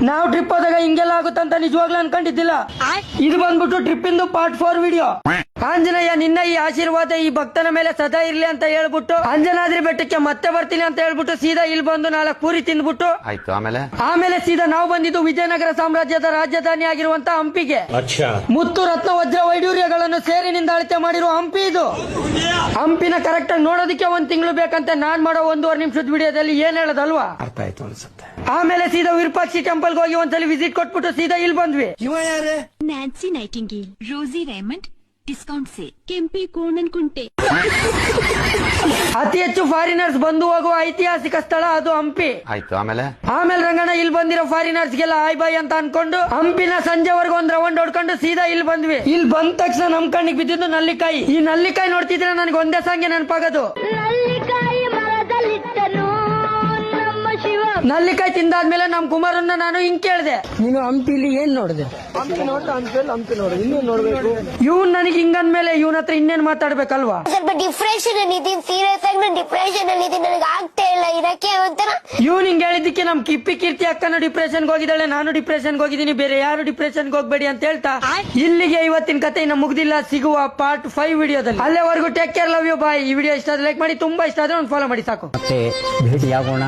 ನಾವು ಟ್ರಿಪ್ ಹೋದಾಗ ಹಿಂಗೆಲ್ಲ ಆಗುತ್ತಂತ ನಿಜವಾಗ್ಲೂ ಅನ್ಕೊಂಡಿದ್ದಿಲ್ಲ. ಇದು ಬಂದ್ಬಿಟ್ಟು ಟ್ರಿಪ್ ಇಂದು ಪಾರ್ಟ್ 4 ವಿಡಿಯೋ. ಆಂಜನೇಯ ನಿನ್ನ ಈ ಆಶೀರ್ವಾದ ಈ ಭಕ್ತನ ಮೇಲೆ ಸದಾ ಇರ್ಲಿ ಅಂತ ಹೇಳ್ಬಿಟ್ಟು ಅಂಜನಾದ್ರಿ ಬೆಟ್ಟಕ್ಕೆ ಮತ್ತೆ ಬರ್ತೀನಿ ಅಂತ ಹೇಳ್ಬಿಟ್ಟು ಸೀದಾ ಇಲ್ಲಿ ಬಂದು 4 ಪೂರಿ ತಿಂದ್ಬಿಟ್ಟು ಆಯ್ತು. ಆಮೇಲೆ ಸೀದಾ ನಾವು ಬಂದಿದ್ದು ವಿಜಯನಗರ ಸಾಮ್ರಾಜ್ಯದ ರಾಜಧಾನಿ ಆಗಿರುವಂತ ಹಂಪಿಗೆ. ಮುತ್ತು ರತ್ನ ವಜ್ರ ವೈಡೂರ್ಯಗಳನ್ನು ಸೇರಿನಿಂದ ಅಳತೆ ಮಾಡಿರುವ ಹಂಪಿ ಇದು. ಹಂಪಿನ ಕರೆಕ್ಟ್ ಆಗಿ ನೋಡೋದಕ್ಕೆ 1 ತಿಂಗಳು ಬೇಕಂತ ನಾನ್ ಮಾಡೋ 1.5 ನಿಮಿಷದ ವಿಡಿಯೋದಲ್ಲಿ ಏನ್ ಹೇಳೋದಲ್ವಾ ಅರ್ಥ ಆಯ್ತು ಅನ್ಸುತ್ತೆ. ಆಮೇಲೆ ಸೀದಾ ವಿರೂಪಾಕ್ಷಿ ಟೆಂಪಲ್ ಹೋಗಿ ಒಂದ್ಸಲಿ ವಿಸಿಟ್ ಕೊಟ್ಬಿಟ್ಟು ಸೀದಾ ಇಲ್ಲಿ ಬಂದ್ವಿ. ನ್ಯಾನ್ಸಿ ನೈಟಿಂಗೇಲ್, ರೋಸಿ ರೇಮಂಡ್, ಡಿಸ್ಕೌಂಟ್ ಸೇ, ಕೆಂಪಿ ಕೋಣನ್ ಕುಂಟೆ. ಅತಿ ಹೆಚ್ಚು ಫಾರಿನರ್ಸ್ ಬಂದು ಹೋಗುವ ಐತಿಹಾಸಿಕ ಸ್ಥಳ ಅದು ಹಂಪಿ. ಆಯ್ತು. ಆಮೇಲೆ ರಂಗಣ್ಣ ಇಲ್ಲಿ ಬಂದಿರೋ ಫಾರಿನರ್ಸ್ ಗೆಲ್ಲ ಹಾಯ್ ಬಾಯ್ ಅಂತ ಅನ್ಕೊಂಡು ಹಂಪಿನ ಸಂಜೆವರೆಗೂ 1 ರೌಂಡ್ ಹೊಡ್ಕೊಂಡು ಸೀದಾ ಇಲ್ಲಿ ಬಂದ್ವಿ. ಇಲ್ಲಿ ಬಂದ ತಕ್ಷಣ ನಮ್ ಕಣ್ಣಿಗೆ ಬಿದ್ದಿದ್ದು ನಲ್ಲಿಕಾಯಿ. ಈ ನಲ್ಲಿಕಾಯಿ ನೋಡ್ತಿದ್ರೆ ನನಗೆ ಒಂದೇ ಸಾಂಗೆ ನೆನಪಾಗೋದು. ನಲ್ಲಿಕಾಯಿ ತಿಂದಾದ್ಮೇಲೆ ನಮ್ ಕುಮಾರನ್ನ ನಾನು ಹಿಂಗ್ ಕೇಳಿದೆ, ನೀನು ಹಂಪಿಲಿ ಏನ್ ನೋಡಿದೆ? ಹಂಪಿ ನೋಡಿದೆ, ಇನ್ನೇನ್ ನೋಡ್ಬೇಕು? ಇವ್ನ್ ನನಗೆ ಹಿಂಗಂದ್ಮೇಲೆ ಇವನ್ ಹತ್ರ ಇನ್ನೇನ್ ಮಾತಾಡ್ಬೇಕಲ್ವಾ? ಸ್ವಲ್ಪ ಡಿಪ್ರೆಷನ್ ಅಲ್ಲಿ ಇದೀನಿ, ಸೀರಿಯಸ್ ಆಗಿ ನಾನು ಡಿಪ್ರೆಷನ್ ಅಲ್ಲಿ ಇದೀನಿ, ನನಗೆ ಆಗ್ತಾ ಇಲ್ಲ ಇರಕ್ಕೆ ಒಂಥರ. ಇವ್ನ್ ಹಿಂಗ್ ಹೇಳಿದ್ದಕ್ಕೆ ನಮ್ ಕಿಪ್ಪಿ ಕೀರ್ತಿ ಅಕ್ಕನು ಡಿಪ್ರೆಷನ್ ಹೋಗಿದ್ದಾಳೆ, ನಾನು ಡಿಪ್ರೆಷನ್ ಹೋಗಿದ್ದೀನಿ, ಬೇರೆ ಯಾರು ಡಿಪ್ರೆಷನ್ ಹೋಗ್ಬೇಡಿ ಅಂತ ಹೇಳ್ತಾ ಇಲ್ಲಿಗೆ ಇವತ್ತಿನ ಕತೆ ಇನ್ನ ಮುಗ್ದಿಲ್ಲ. ಸಿಗುವ ಪಾರ್ಟ್ 5 ವಿಡಿಯೋದಲ್ಲಿ. ಅಲ್ಲೇವರೆಗೂ ಟೇಕ್ ಕೇರ್, ಲವ್ ಯು, ಬಾಯ್. ಈ ವಿಡಿಯೋ ಇಷ್ಟ ಆದ್ರೆ ಲೈಕ್ ಮಾಡಿ, ತುಂಬಾ ಇಷ್ಟ ಆದ್ರೆ ಒಂದು ಫಾಲೋ ಮಾಡಿ ಸಾಕು. ಮತ್ತೆ ಭೇಟಿಯಾಗೋಣ.